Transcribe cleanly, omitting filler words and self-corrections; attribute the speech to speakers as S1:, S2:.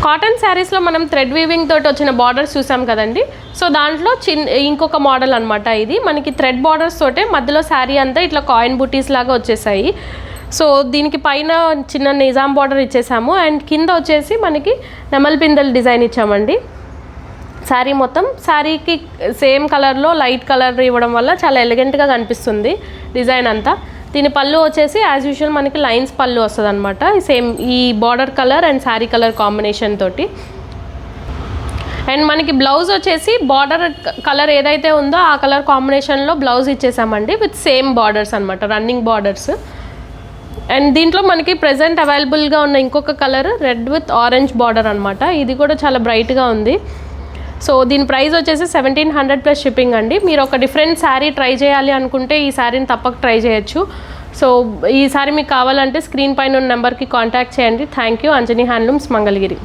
S1: Cotton శారీస్లో మనం thread weaving తోటి వచ్చిన బార్డర్స్ చూసాం కదండి. సో దాంట్లో ఇంకొక మోడల్ అనమాట ఇది. మనకి థ్రెడ్ బార్డర్స్ తోటే మధ్యలో శారీ అంతా ఇట్లా కాయిన్ బూటీస్ లాగా వచ్చేసాయి. సో దీనికి పైన చిన్న నిజాం బార్డర్ ఇచ్చేసాము అండ్ కింద వచ్చేసి మనకి నెమల్ పిందెల్ డిజైన్ ఇచ్చామండి. శారీ మొత్తం శారీకి సేమ్ కలర్లో లైట్ కలర్ ఇవ్వడం వల్ల చాలా ఎలిగెంట్గా కనిపిస్తుంది డిజైన్ అంతా. దీని పళ్ళు వచ్చేసి యాజ్ యూజువల్ మనకి లైన్స్ పళ్ళు వస్తుంది అనమాట. సేమ్ ఈ border colour and sari colour combination తోటి. అండ్ మనకి బ్లౌజ్ వచ్చేసి బార్డర్ కలర్ ఏదైతే ఉందో ఆ కలర్ కాంబినేషన్లో బ్లౌజ్ ఇచ్చేసామండి విత్ సేమ్ బార్డర్స్ అనమాట, రన్నింగ్ బార్డర్స్. అండ్ దీంట్లో మనకి ప్రెజెంట్ అవైలబుల్గా ఉన్న ఇంకొక colour red with orange border అనమాట. ఇది కూడా చాలా బ్రైట్గా ఉంది. సో దీని ప్రైస్ వచ్చేసి 1700 ప్లస్ షిప్పింగ్ అండి. మీరు ఒక డిఫరెంట్ శారీ ట్రై చేయాలి అనుకుంటే ఈ శారీని తప్పక ట్రై చేయొచ్చు. సో ఈ శారీ మీకు కావాలంటే స్క్రీన్ పైన ఉన్న నెంబర్కి కాంటాక్ట్ చేయండి. Thank you. Anjani handlooms, Mangalagiri.